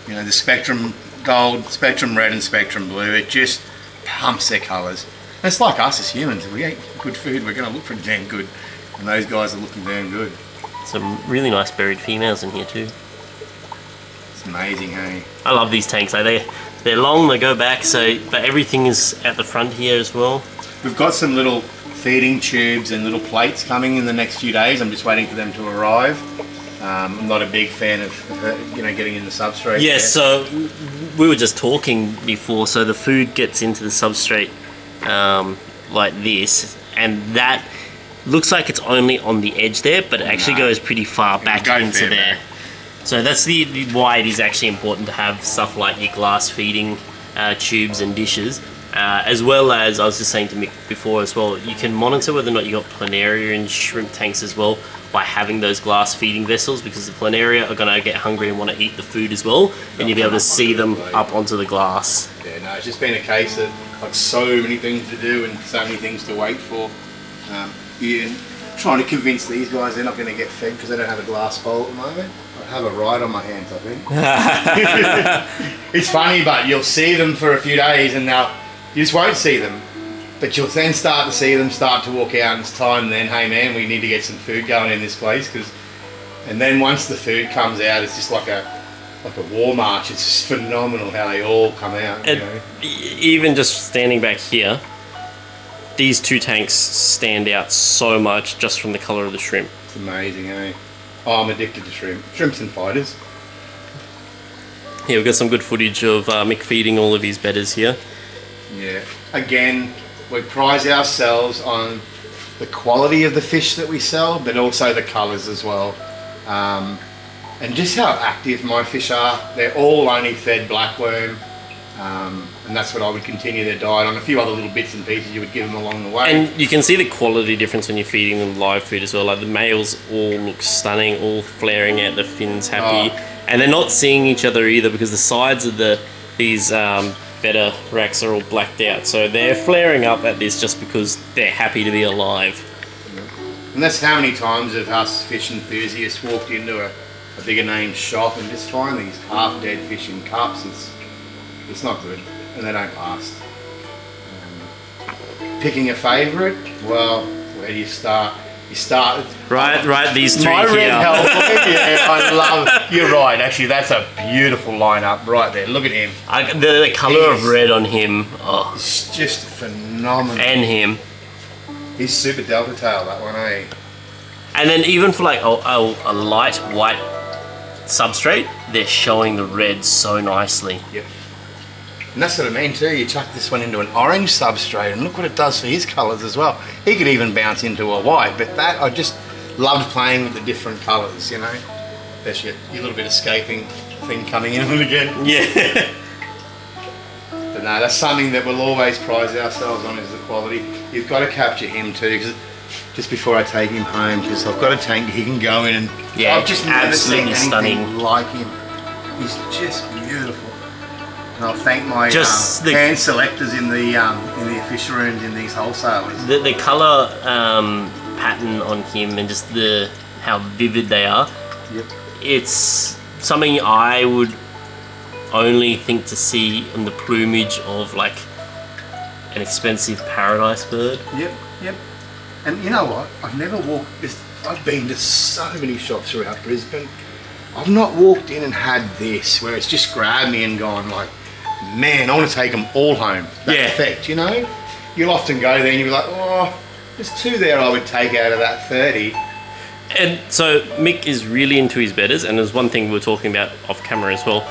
You know, the spectrum gold, spectrum red and spectrum blue, it just pumps their colours. And it's like us as humans, if we eat good food, we're going to look pretty damn good. And those guys are looking damn good. Some really nice buried females in here too. It's amazing, hey? I love these tanks. They're long, they go back, but everything is at the front here as well. We've got some little feeding tubes and little plates coming in the next few days. I'm just waiting for them to arrive. I'm not a big fan of getting in the substrate. Yeah, so we were just talking before, so the food gets into the substrate like this, and that looks like it's only on the edge there, but it actually goes pretty far back into there. So that's why it is actually important to have stuff like your glass feeding tubes and dishes. As well as, I was just saying to Mick before as well, you can monitor whether or not you've got planaria and shrimp tanks as well by having those glass feeding vessels, because the planaria are going to get hungry and want to eat the food as well, and you'll be able to see them up onto the glass. Yeah, no, it's just been a case of like so many things to do and so many things to wait for. Trying to convince these guys they're not going to get fed because they don't have a glass bowl at the moment. I have a ride on my hands, I think. It's funny, but you'll see them for a few days and you just won't see them. But you'll then start to see them start to walk out, and it's time then, hey man, we need to get some food going in this place. And then once the food comes out, it's just like a war march. It's just phenomenal how they all come out. Even just standing back here, these two tanks stand out so much just from the colour of the shrimp. It's amazing, eh? Oh, I'm addicted to shrimp. Shrimps and fighters. Yeah, we've got some good footage of Mick feeding all of his betters here. Yeah. Again, we prize ourselves on the quality of the fish that we sell, but also the colours as well. And just how active my fish are. They're all only fed blackworm. And that's what I would continue their diet on. A few other little bits and pieces you would give them along the way. And you can see the quality difference when you're feeding them live food as well. Like the males all look stunning, all flaring out, the fins happy. Oh. And they're not seeing each other either, because the sides of these Betta racks are all blacked out. So they're flaring up at this just because they're happy to be alive. And that's how many times have us fish enthusiasts walked into a bigger name shop and just find these half dead fish in cups. It's not good, and they don't last. Picking a favourite, well, where do you start? You start right. These three my here. Red Hellboy, yeah, I love. You're right. Actually, that's a beautiful lineup right there. Look at him. The colour of red on him. Oh, it's just phenomenal. And him. He's super delta tail, that one, eh? And then even for like a light white substrate, they're showing the red so nicely. Yep. And that's what I mean too. You chuck this one into an orange substrate and look what it does for his colours as well. He could even bounce into a white, but that, I just loved playing with the different colours, you know. There's your little bit of scaping thing coming in on again. Yeah. But no, that's something that we'll always prize ourselves on, is the quality. You've got to capture him too, because just before I take him home, because I've got a tank he can go in and yeah, I've just never seen anything stunning like him. He's just beautiful. And I'll thank my the hand selectors in the official rooms in these wholesalers. The colour pattern on him and just how vivid they are. Yep. It's something I would only think to see in the plumage of like an expensive paradise bird. Yep, yep. And you know what? I've never walked this. I've been to so many shops throughout Brisbane. I've not walked in and had this where it's just grabbed me and gone like, man, I want to take them all home. That effect, you know? You'll often go there and you'll be like, oh, there's 2 there I would take out of that 30. And so Mick is really into his bedders, and there's one thing we were talking about off camera as well.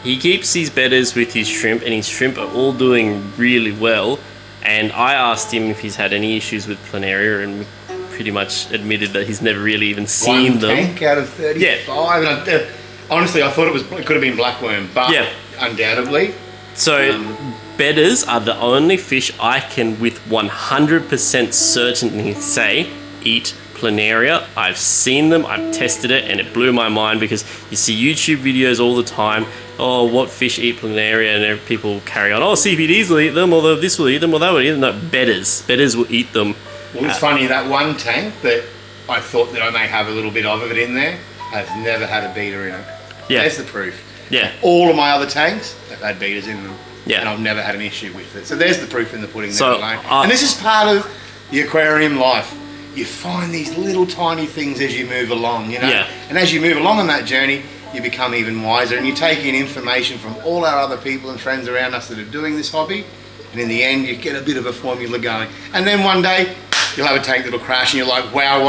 He keeps his bedders with his shrimp, and his shrimp are all doing really well. And I asked him if he's had any issues with planaria, and pretty much admitted that he's never really even seen them. 1 tank out of 35. Yeah. And honestly, I thought it could have been blackworm, but undoubtedly. So bedders are the only fish I can with 100% certainty say eat planaria. I've seen them, I've tested it, and it blew my mind, because you see YouTube videos all the time. Oh, what fish eat planaria? And people carry on. Oh, CPDs will eat them, or this will eat them, or that will eat them. No, bedders will eat them. Well, it's funny, that 1 tank that I thought that I may have a little bit of it in there, I've never had a beta in it. Yeah. There's the proof. Yeah. All of my other tanks have had betas in them. Yeah. And I've never had an issue with it. So there's the proof in the pudding so, there alone. And this is part of the aquarium life. You find these little tiny things as you move along, you know? Yeah. And as you move along on that journey, you become even wiser, and you take in information from all our other people and friends around us that are doing this hobby, and in the end you get a bit of a formula going. And then one day you'll have a tank that'll crash and you're like, wow,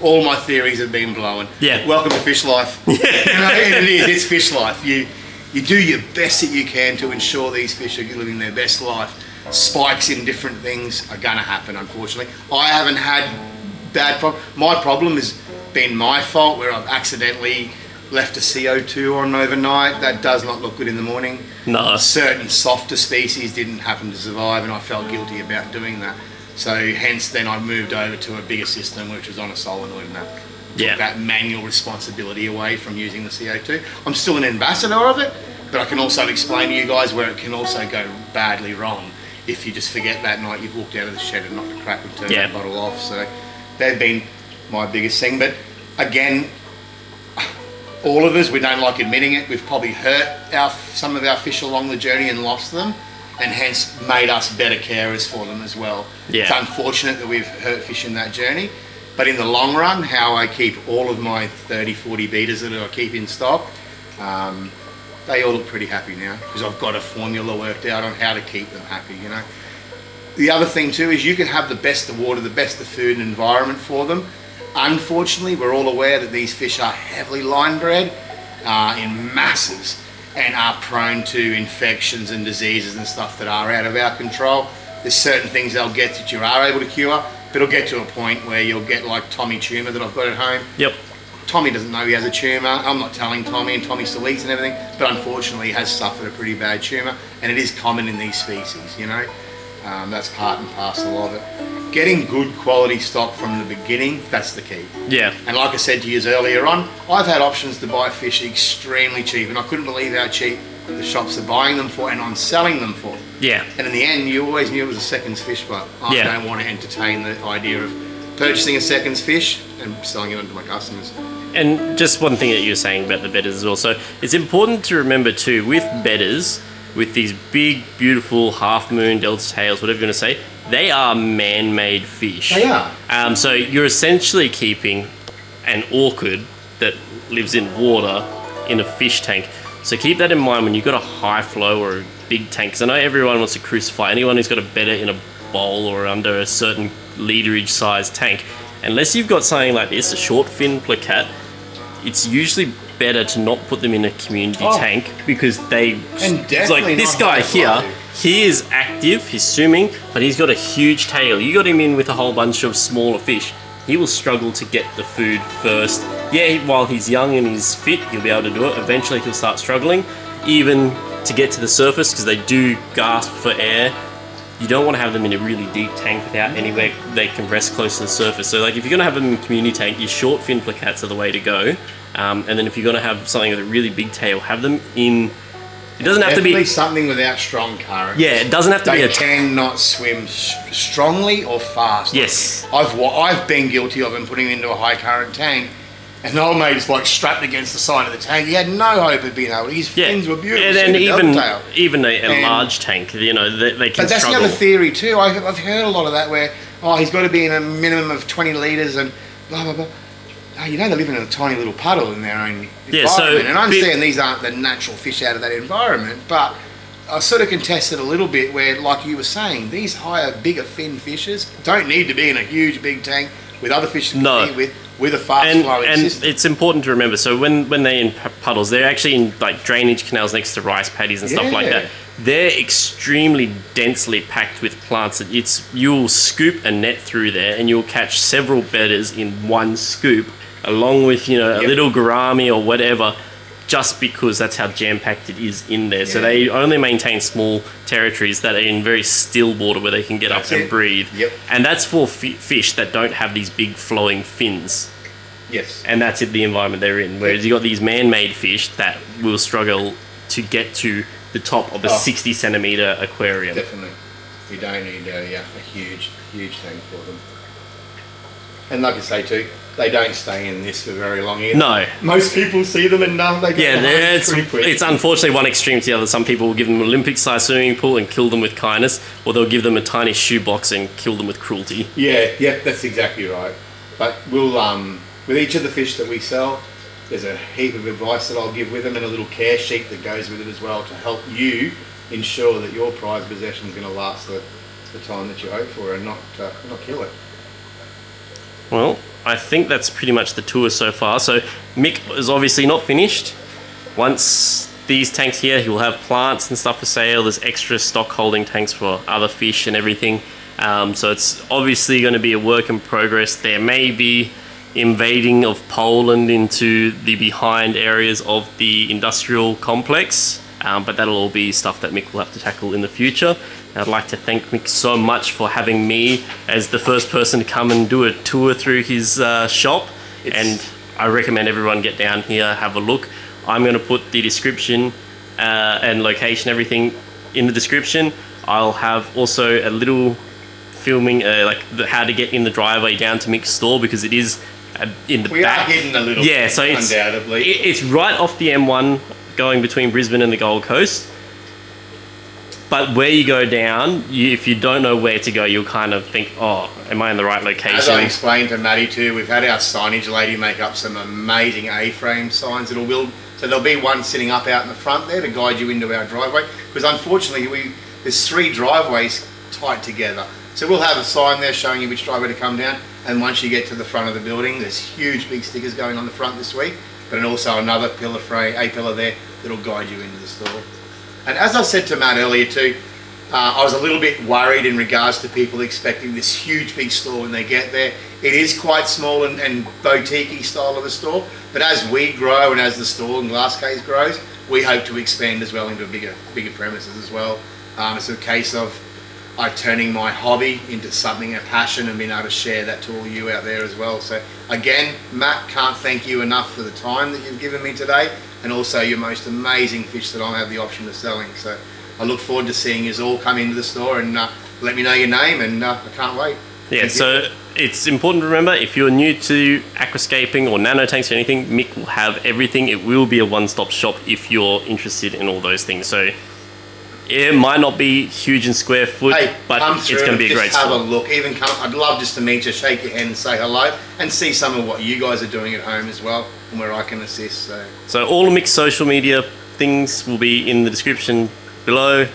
all my theories have been blown. Yeah. Welcome to fish life. You know, and it's fish life. You do your best that you can to ensure these fish are living their best life. Spikes in different things are gonna happen, unfortunately. I haven't had bad problems. My problem has been my fault, where I've accidentally left a CO2 on overnight. That does not look good in the morning. No. Certain softer species didn't happen to survive, and I felt guilty about doing that. So hence then I moved over to a bigger system, which was on a solenoid, and that took that manual responsibility away from using the CO2. I'm still an ambassador of it, but I can also explain to you guys where it can also go badly wrong if you just forget that night you've walked out of the shed and knocked a crack and turned that bottle off. So they've been my biggest thing. But again, all of us, we don't like admitting it, we've probably hurt some of our fish along the journey and lost them, and hence made us better carers for them as well. Yeah. It's unfortunate that we've hurt fish in that journey, but in the long run, how I keep all of my 30, 40 beaters that I keep in stock, they all look pretty happy now, because I've got a formula worked out on how to keep them happy, you know. The other thing too is you can have the best of water, the best of food and environment for them. Unfortunately, we're all aware that these fish are heavily line bred in masses, and are prone to infections and diseases and stuff that are out of our control. There's certain things they'll get that you are able to cure, but it'll get to a point where you'll get like Tommy tumour that I've got at home. Yep. Tommy doesn't know he has a tumour. I'm not telling Tommy, and Tommy still eats and everything, but unfortunately he has suffered a pretty bad tumour, and it is common in these species, you know. That's part and parcel of it. Getting good quality stock from the beginning, that's the key. Yeah. And like I said to you earlier on, I've had options to buy fish extremely cheap, and I couldn't believe how cheap the shops are buying them for and I'm selling them for. Yeah. And in the end, you always knew it was a seconds fish, but I don't want to entertain the idea of purchasing a seconds fish and selling it on to my customers. And just one thing that you were saying about the bedders as well. So it's important to remember too, with bedders, with these big, beautiful half moon, delta tails, whatever you want to say, they are man-made fish. They are. So you're essentially keeping an orchid that lives in water in a fish tank. So keep that in mind when you've got a high flow or a big tank. Because I know everyone wants to crucify anyone who's got a bedder in a bowl or under a certain literage size tank. Unless you've got something like this, a short fin placat, it's usually better to not put them in a community tank because they... And definitely like this not guy high here, flow. he is active, he's swimming, but he's got a huge tail. You got him in with a whole bunch of smaller fish, he will struggle to get the food first. Yeah, while he's young and he's fit, he'll be able to do it. Eventually he'll start struggling, even to get to the surface, because they do gasp for air. You don't want to have them in a really deep tank without anywhere they can rest close to the surface. So like if you're going to have them in a community tank, your short fin placats are the way to go. And then if you're going to have something with a really big tail, have them in... It doesn't have to be something without strong current. Yeah, it doesn't have to be They cannot swim strongly or fast. Yes. I've been guilty of him putting him into a high current tank, and the old mate is like strapped against the side of the tank. He had no hope of being able. His fins were beautiful. And then even a large tank, you know, they can. But that's struggle. the other theory too. I've heard a lot of that where he's got to be in a minimum of 20 litres and blah blah blah. You know, they're living in a tiny little puddle in their own environment. And I understand these aren't the natural fish out of that environment, but I sort of contested a little bit where, like you were saying, these higher, bigger fin fishes don't need to be in a huge, big tank with other fish to compete with a fast-flowing system. And it's important to remember, so when they're in puddles, they're actually in like drainage canals next to rice paddies and stuff like that. They're extremely densely packed with plants. You'll scoop a net through there and you'll catch several bettas in one scoop, along with, you know, a little gourami or whatever, just because that's how jam-packed it is in there. So they only maintain small territories that are in very still water where they can get up and breathe. And that's for fish that don't have these big flowing fins. Yes. And that's the environment they're in. Whereas you got these man-made fish that will struggle to get to the top of a 60 centimetre aquarium. Definitely. You don't need a huge tank for them. And like I say too, they don't stay in this for very long either. No. Most people see them and they get pretty quick. It's unfortunately one extreme to the other. Some people will give them an Olympic-sized swimming pool and kill them with kindness, or they'll give them a tiny shoebox and kill them with cruelty. Yeah, that's exactly right. But we'll with each of the fish that we sell, there's a heap of advice that I'll give with them and a little care sheet that goes with it as well to help you ensure that your prized possession is going to last the time that you hope for and not kill it. Well, I think that's pretty much the tour so far. So Mick is obviously not finished. Once these tanks here, he will have plants and stuff for sale. There's extra stock holding tanks for other fish and everything. So it's obviously going to be a work in progress. There may be invading of Poland into the behind areas of the industrial complex, but that'll all be stuff that Mick will have to tackle in the future. I'd like to thank Mick so much for having me as the first person to come and do a tour through his shop. And I recommend everyone get down here, have a look. I'm going to put the description and location, everything in the description. I'll have also a little filming how to get in the driveway down to Mick's store, because it is in the back. We are hidden a little bit, so undoubtedly. It's right off the M1 going between Brisbane and the Gold Coast. But where you go down, if you don't know where to go, you'll kind of think, oh, am I in the right location? As I explained to Maddie too, we've had our signage lady make up some amazing A-frame signs. So there'll be one sitting up out in the front there to guide you into our driveway. Because unfortunately, there's 3 driveways tight together. So we'll have a sign there showing you which driveway to come down. And once you get to the front of the building, there's huge big stickers going on the front this week. But also another pillar frame, A pillar there, that'll guide you into the store. And as I said to Matt earlier too, I was a little bit worried in regards to people expecting this huge big store when they get there. It is quite small and boutique-y style of a store, but as we grow and as the store and Glass Case grows, we hope to expand as well into a bigger premises as well. It's a case of turning my hobby into something, a passion, and being able to share that to all you out there as well. So again, Matt, can't thank you enough for the time that you've given me today, and also your most amazing fish that I have the option of selling. So I look forward to seeing you all come into the store and let me know your name, and I can't wait. Yeah, so it's important to remember, if you're new to aquascaping or nano tanks or anything, Mick will have everything. It will be a one-stop shop if you're interested in all those things. So it might not be huge in square foot, but it's going to be a great store. Have a look. I'd love just to meet you, shake your hand and say hello, and see some of what you guys are doing at home as well, and where I can assist. So all of Mick's social media things will be in the description below.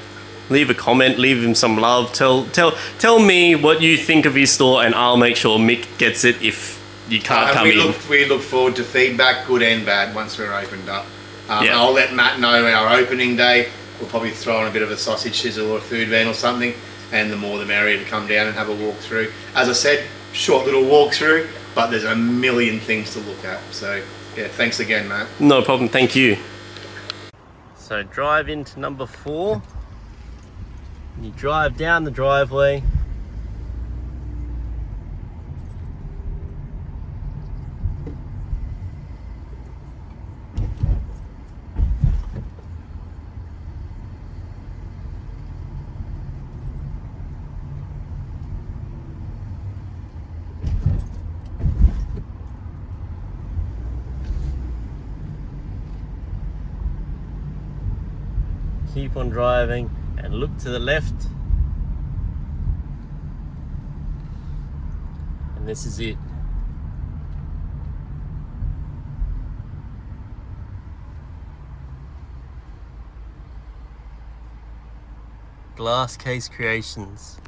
Leave a comment, leave him some love. Tell me what you think of his store, and I'll make sure Mick gets it if you can't come in. We look forward to feedback, good and bad, once we're opened up. Yeah. I'll let Matt know our opening day. We'll probably throw on a bit of a sausage sizzle or a food van or something, and the more the merrier to come down and have a walk through. As I said, short little walk through, but there's a million things to look at. So yeah, thanks again, Matt. No problem, thank you. So drive into number 4. You drive down the driveway. Keep on driving and look to the left, and this is it. Glass Case Creations.